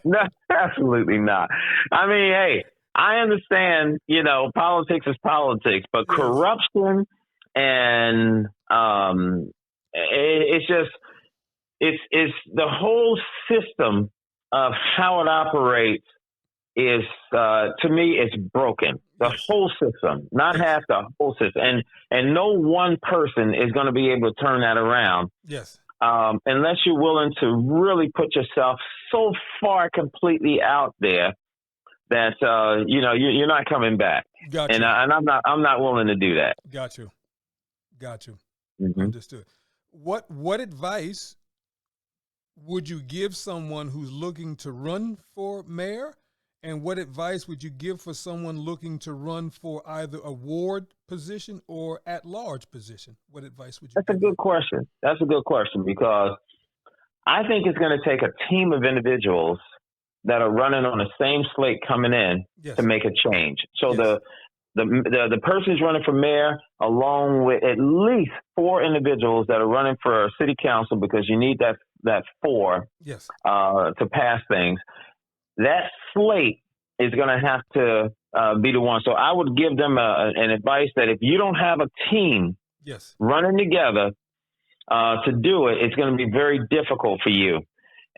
No, absolutely not. I mean, hey, I understand, you know, politics is politics, but corruption and it's the whole system of how it operates is, to me, it's broken. The whole system, not half, the whole system. And no one person is going to be able to turn that around. Yes. Unless you're willing to really put yourself so far completely out there that, you're not coming back. Got you. And I'm not willing to do that. Got you. Mm-hmm. Understood. What advice would you give someone who's looking to run for mayor? And what advice would you give for someone looking to run for either a ward position or at-large position? What advice would you give? That's a good question. That's a good question, because I think it's going to take a team of individuals that are running on the same slate coming in to make a change. So the person who's running for mayor, along with at least 4 individuals that are running for city council, because you need that 4 to pass things. That slate is going to have to be the one. So I would give them an advice that if you don't have a team running together to do it, it's going to be very difficult for you.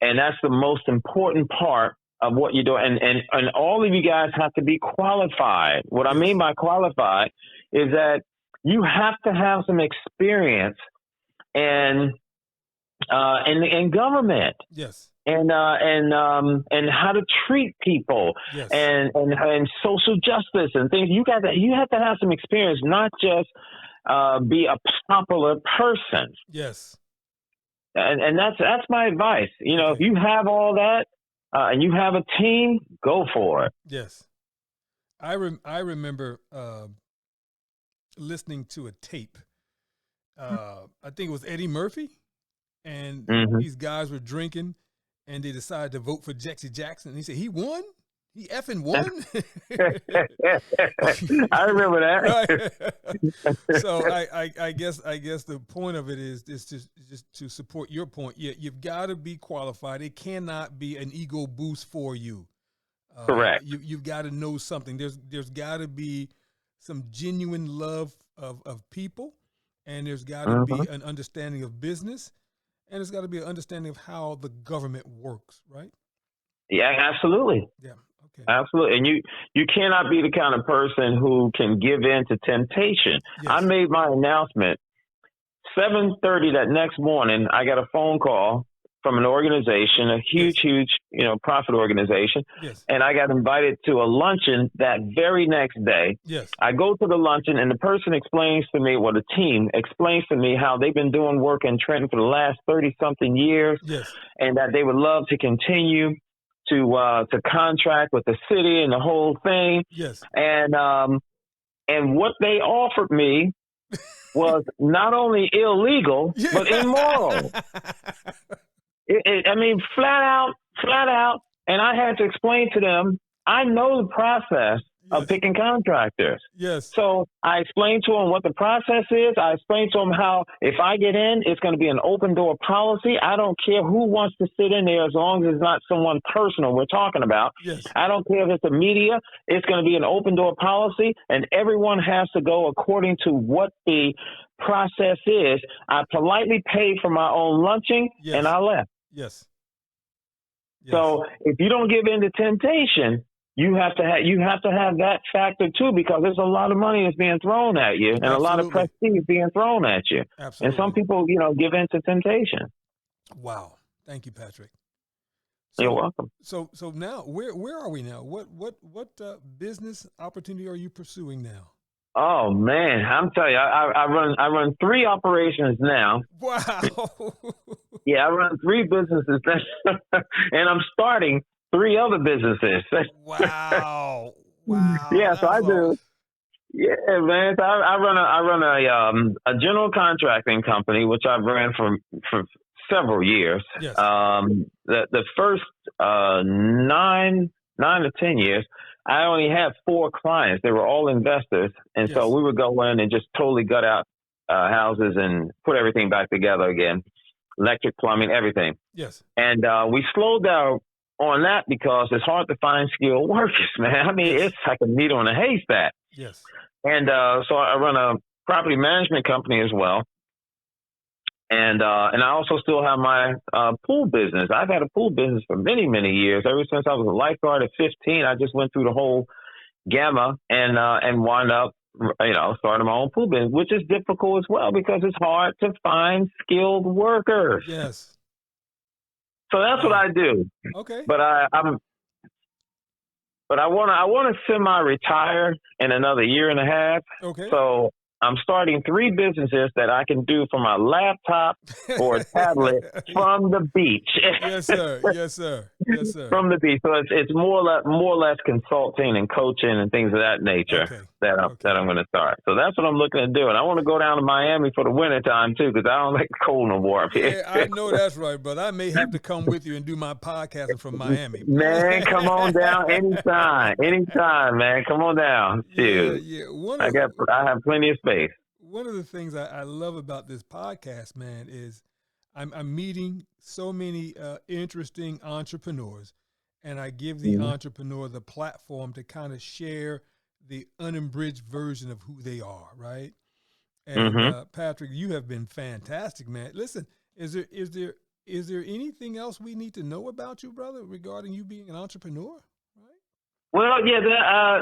And that's the most important part of what you do. And all of you guys have to be qualified. What I mean by qualified is that you have to have some experience in government. Yes. And how to treat people, and social justice and things. You have to have some experience, not just be a popular person. Yes. And that's my advice. If you have all that and you have a team, go for it. Yes. I remember listening to a tape. I think it was Eddie Murphy, and these guys were drinking. And they decided to vote for Jesse Jackson. And he said, he won? He effing won? I remember that. Right. So I guess the point of it is just to support your point. You've got to be qualified. It cannot be an ego boost for you. Correct. You've got to know something. There's got to be some genuine love of people, and there's got to be an understanding of business. And it's got to be an understanding of how the government works, right? Yeah, absolutely. Yeah, okay. Absolutely. And you cannot be the kind of person who can give in to temptation. Yes. I made my announcement 7:30 that next morning. I got a phone call from an organization, a huge, profit organization. Yes. And I got invited to a luncheon that very next day. Yes. I go to the luncheon, and the person explains to me, the team explains to me how they've been doing work in Trenton for the last 30-something years. Yes. And that they would love to continue to contract with the city and the whole thing. Yes. And what they offered me was not only illegal, but immoral. Flat out. And I had to explain to them, I know the process of picking contractors. Yes. So I explained to them what the process is. I explained to them how if I get in, it's going to be an open door policy. I don't care who wants to sit in there as long as it's not someone personal we're talking about. Yes. I don't care if it's the media. It's going to be an open door policy, and everyone has to go according to what the process is. I politely paid for my own lunching, and I left. Yes. So if you don't give in to temptation, you have to have that factor too, because there's a lot of money that's being thrown at you, and a lot of prestige being thrown at you. Absolutely. And some people, give in to temptation. Wow. Thank you, Patrick. You're welcome. So now where are we now? What business opportunity are you pursuing now? Oh man, I'm telling you, I run 3 operations now. Wow. Yeah, I run 3 businesses, and I'm starting 3 other businesses. Wow. Yeah, so I do. Yeah, man. So I run a general contracting company, which I've ran for several years. Yes. The first 9 to 10 years, I only had 4 clients. They were all investors, and so we would go in and just totally gut out houses and put everything back together again, electric, plumbing, everything. Yes. And we slowed down on that because it's hard to find skilled workers, man. I mean, it's like a needle in a haystack. Yes. And so I run a property management company as well. And I also still have my pool business. I've had a pool business for many, many years. Ever since I was a lifeguard at 15, I just went through the whole Gamma and wound up, starting my own pool business, which is difficult as well because it's hard to find skilled workers. Yes. So that's what I do. Okay. But I want to semi-retire in another year and a half. Okay. So I'm starting 3 businesses that I can do from my laptop or a tablet from the beach. Yes, sir. Yes, sir. Yes, sir. From the beach. So it's more or less consulting and coaching and things of that nature that I'm going to start. So that's what I'm looking to do. And I want to go down to Miami for the winter time too, because I don't like the cold no more up here. Yeah, I know that's right, but I may have to come with you and do my podcasting from Miami. Man, come on down anytime, man. Come on down. Shoot. Yeah. I have plenty of space. One of the things I love about this podcast, man, is I'm meeting so many interesting entrepreneurs, and I give the entrepreneur the platform to kind of share the unabridged version of who they are, right? And Patrick, you have been fantastic, man. Listen, is there anything else we need to know about you, brother, regarding you being an entrepreneur? Well, yeah,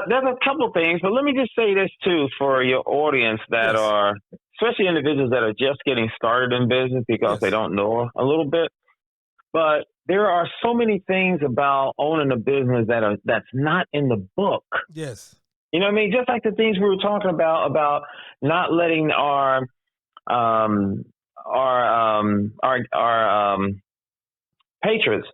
there's a couple things, but let me just say this too for your audience that are, especially individuals that are just getting started in business because they don't know a little bit. But there are so many things about owning a business that's not in the book. Yes. You know what I mean? Just like the things we were talking about not letting our patrons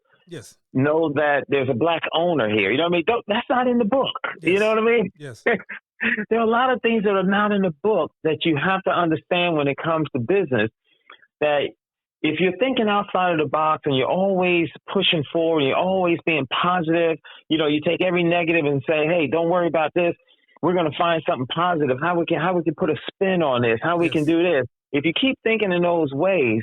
know that there's a black owner here. You know what I mean? That's not in the book. You know what I mean? Yes. There are a lot of things that are not in the book that you have to understand when it comes to business, that if you're thinking outside of the box and you're always pushing forward, you're always being positive, you take every negative and say, hey, don't worry about this. We're going to find something positive, how we can put a spin on this, how we can do this. If you keep thinking in those ways,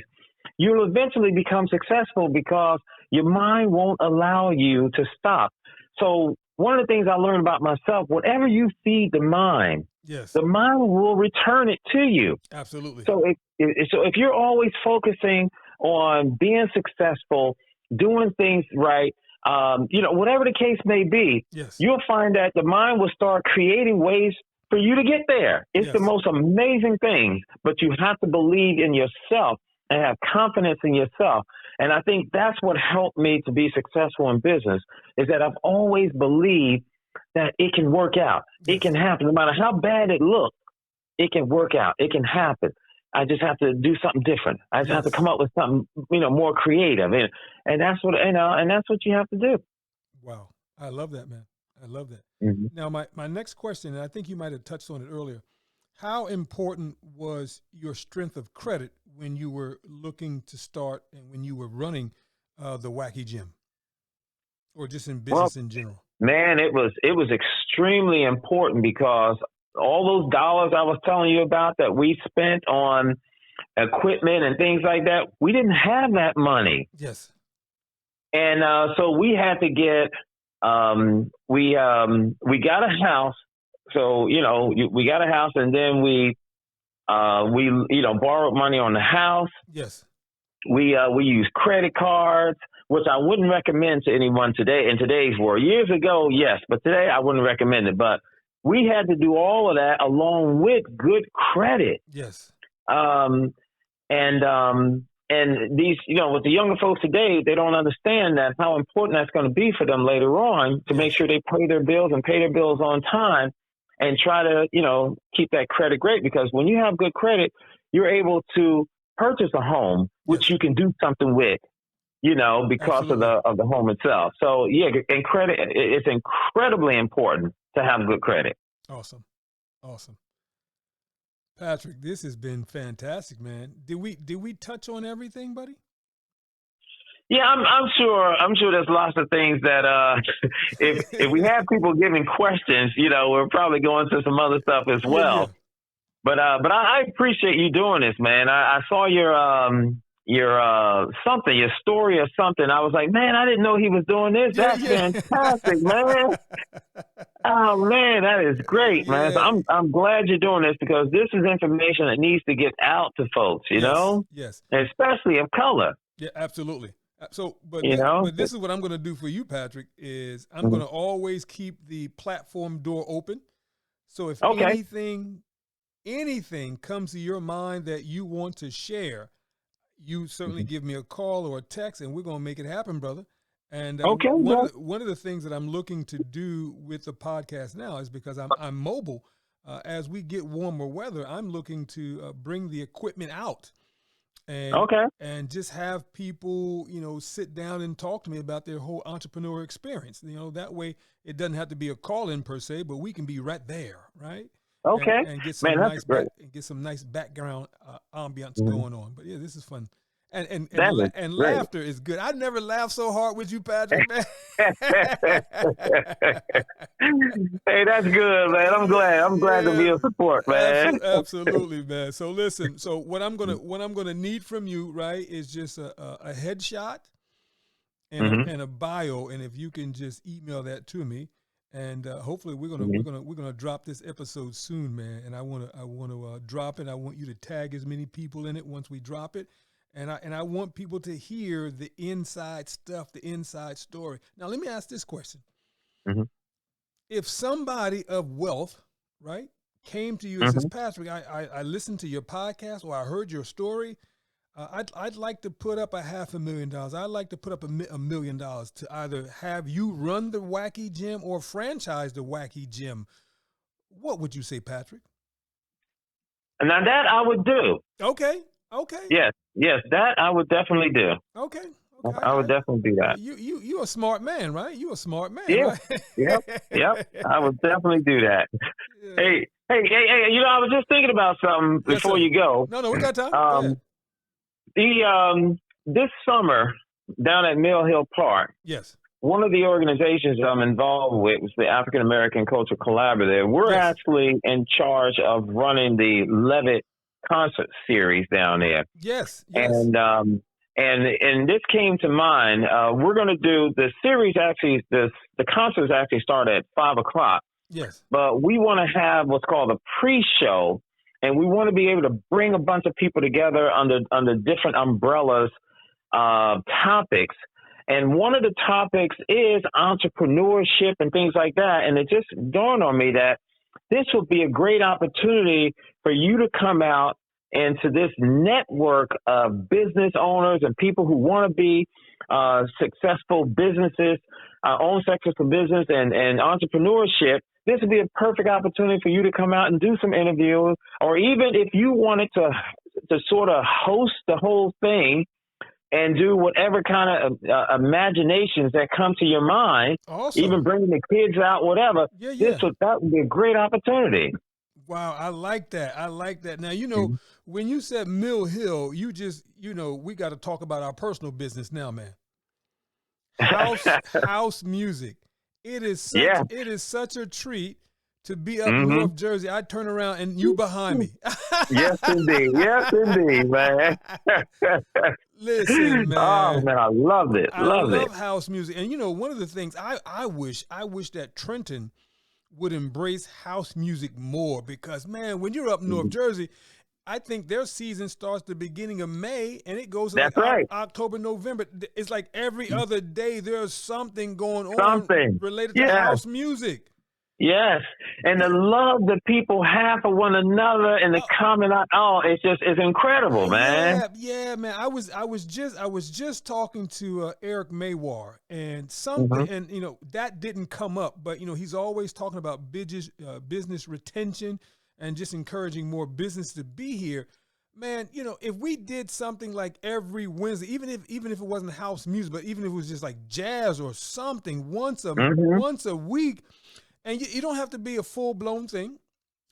you'll eventually become successful because your mind won't allow you to stop. So one of the things I learned about myself, whatever you feed the mind, the mind will return it to you. Absolutely. So if you're always focusing on being successful, doing things right, whatever the case may be, you'll find that the mind will start creating ways for you to get there. It's the most amazing thing, but you have to believe in yourself and have confidence in yourself. And I think that's what helped me to be successful in business, is that I've always believed that it can work out. It can happen. No matter how bad it looks, it can work out. It can happen. I just have to do something different. I just have to come up with something, more creative. And that's what, and that's what you have to do. Wow. I love that, man. I love that. Mm-hmm. Now, my next question, and I think you might have touched on it earlier, how important was your strength of credit when you were looking to start and when you were running the Wacky Gym, or just in business in general? Man, it was extremely important because all those dollars I was telling you about that we spent on equipment and things like that, we didn't have that money. Yes. And so we had to get we got a house. So, we got a house, and then we borrowed money on the house. Yes. We used credit cards, which I wouldn't recommend to anyone today in today's world. Years ago, yes, but today I wouldn't recommend it. But we had to do all of that along with good credit. Yes. And these, with the younger folks today, they don't understand that how important that's going to be for them later on to make sure they pay their bills and pay their bills on time. And try to, keep that credit great, because when you have good credit, you're able to purchase a home, which you can do something with, because of the home itself. So and credit, it's incredibly important to have good credit. Awesome. Patrick, this has been fantastic, man. Did we touch on everything, buddy? Yeah, I'm sure there's lots of things that if we have people giving questions, we're probably going to some other stuff as well. But I appreciate you doing this, man. I saw your story or something. I was like, man, I didn't know he was doing this. That's fantastic, man. Oh man, that is great, man. So I'm glad you're doing this, because this is information that needs to get out to folks, you know? Yes. And especially of color. Yeah, absolutely. But this is what I'm going to do for you, Patrick, is I'm going to always keep the platform door open. So if anything comes to your mind that you want to share, you certainly give me a call or a text, and we're going to make it happen, brother. And one of the things that I'm looking to do with the podcast now is because I'm mobile. As we get warmer weather, I'm looking to bring the equipment out and just have people, sit down and talk to me about their whole entrepreneur experience. That way it doesn't have to be a call-in per se, but we can be right there, right? Okay. And get some nice background ambiance going on. But yeah, this is fun. And laughter is good. I never laughed so hard with you, Patrick, man. Hey, that's good, man. I'm glad to be of support, man. Absolutely, man. So listen, what I'm gonna need from you, right, is just a headshot and a bio, and if you can just email that to me. And hopefully we're gonna drop this episode soon, man. And I wanna drop it. I want you to tag as many people in it once we drop it. And I want people to hear the inside stuff, the inside story. Now, let me ask this question. If somebody of wealth, right, came to you and says, Patrick, I listened to your podcast or I heard your story, I'd like to put up $500,000. I'd like to put up $1 million to either have you run the Wacky Gym or franchise the Wacky Gym. What would you say, Patrick? Now that I would do. Okay. Yes, that I would definitely do. Okay. I would definitely do that. You a smart man, right? You a smart man. Yeah. Right? Yep. I would definitely do that. Yeah. Hey, I was just thinking about something before you go. No, we got time. This summer down at Mill Hill Park. Yes. One of the organizations I'm involved with was the African American Culture Collaborative. We're actually in charge of running the Levitt concert series down there. Yes. And this came to mind. We're going to do the series. Actually, the concerts actually start at 5:00. Yes. But we want to have what's called a pre-show, and we want to be able to bring a bunch of people together under different umbrellas, topics. And one of the topics is entrepreneurship and things like that. And it just dawned on me that this would be a great opportunity for you to come out into this network of business owners and people who want to be successful businesses, own successful business and entrepreneurship. This would be a perfect opportunity for you to come out and do some interviews, or even if you wanted to sort of host the whole thing and do whatever kind of imaginations that come to your mind, awesome. Even bringing the kids out, whatever. That would be a great opportunity. Wow, I like that. Now, when you said Mill Hill, you just, we got to talk about our personal business now, man. House music. It is such a treat to be up in North Jersey. I turn around and you behind me. Yes, indeed, man. Listen, man. Oh man, I love it. I love house music, and one of the things I wish that Trenton would embrace house music more, because man, when you're up North Jersey, I think their season starts the beginning of May and it goes like October, November. It's like every other day there's something going on related to house music. Yes, and the love that people have for one another and the comment it's incredible, man. Yeah, man. I was just talking to Eric Maywar and something, and that didn't come up, but he's always talking about business retention and just encouraging more business to be here. Man, if we did something like every Wednesday, even if it wasn't house music, but even if it was just like jazz or something once a week. And you don't have to be a full-blown thing.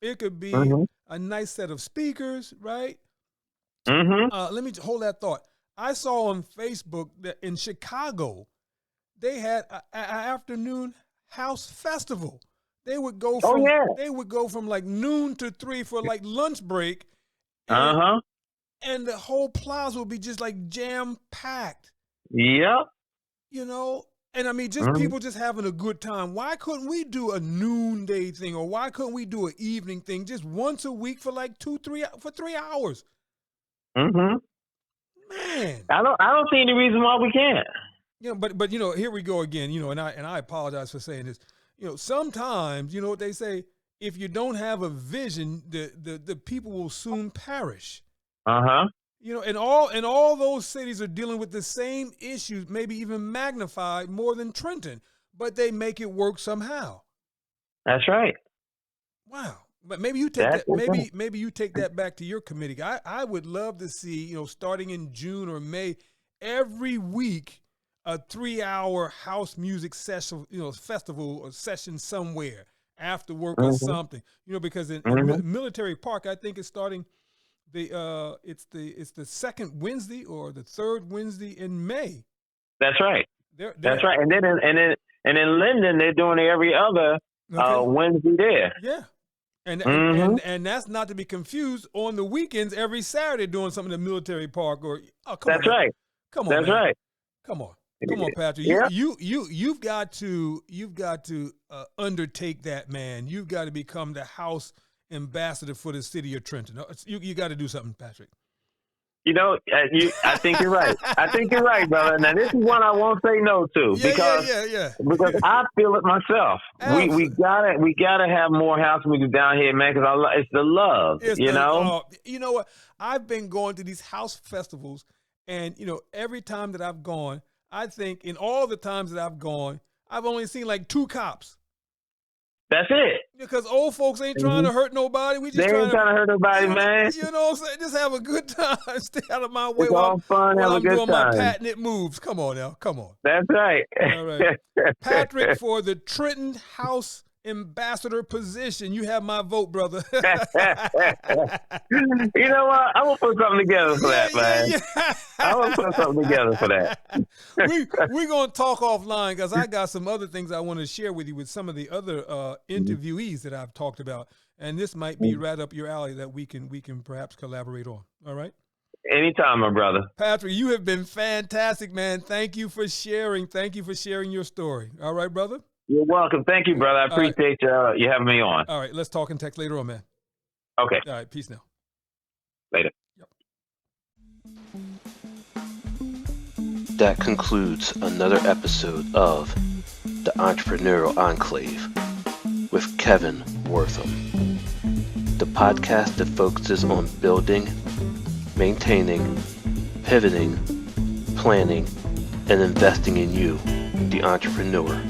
It could be a nice set of speakers, right? Let me hold that thought. I saw on Facebook that in Chicago, they had an afternoon house festival. They would go from like noon to 3 for like lunch break. And the whole plaza would be just like jam-packed. Yep. And I mean, just people just having a good time. Why couldn't we do a noonday thing, or why couldn't we do an evening thing just once a week for like 3 hours? Man, I don't see any reason why we can't. But here we go again. And I apologize for saying this. Sometimes what they say: if you don't have a vision, the people will soon perish. And all those cities are dealing with the same issues, maybe even magnified more than Trenton, but they make it work somehow. That's right. Wow. But maybe you take that. Maybe you take that back to your committee. I would love to see, starting in June or May, every week, a 3-hour house music session, festival or session somewhere after work or something. Because in Military Park, I think it's starting it's the second Wednesday or the third Wednesday in May. That's right. That's right. And then in Linden, they're doing it every other Wednesday there. Yeah. And that's not to be confused on the weekends every Saturday doing something in the Military Park That's right. Come on. That's man. right. Come on, Patrick. Yeah. You've got to undertake that, man. You've got to become the house ambassador for the city of Trenton. You got to do something, Patrick. I think you're right. I think you're right, brother. Now, this is one I won't say no to because I feel it myself. We gotta have more house music down here, man. Because it's the love, you know what? I've been going to these house festivals, and every time that I've gone, I think in all the times that I've gone, I've only seen like 2 cops. That's it. Because old folks ain't trying to hurt nobody. We just they ain't trying to hurt nobody, man. You know what I'm saying? Just have a good time. Stay out of my way it's all fun. Have a good doing time. My patented moves. Come on now. Come on. That's right. All right. Patrick, for the Trenton House Ambassador position, you have my vote, brother. You know what? I'm going to put something together for that, man. Yeah. I'm going to put something together for that. We're going to talk offline because I got some other things I want to share with you with some of the other interviewees that I've talked about. And this might be right up your alley that we can perhaps collaborate on. All right? Anytime, my brother. Patrick, you have been fantastic, man. Thank you for sharing. Thank you for sharing your story. All right, brother? You're welcome. Thank you, brother. I appreciate you having me on. All right. Let's talk and text later on, man. Okay. All right. Peace now. Later. Yep. That concludes another episode of The Entrepreneurial Enclave with Kevin Wortham, the podcast that focuses on building, maintaining, pivoting, planning, and investing in you, the entrepreneur.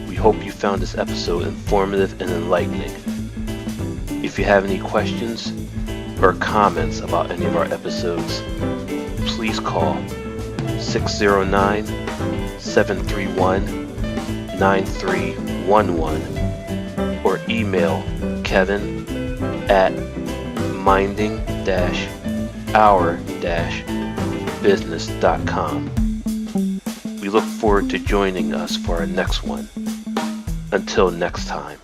We hope you found this episode informative and enlightening. If you have any questions or comments about any of our episodes, please call 609-731-9311 or email kevin@minding-our-business.com. We look forward to joining us for our next one. Until next time.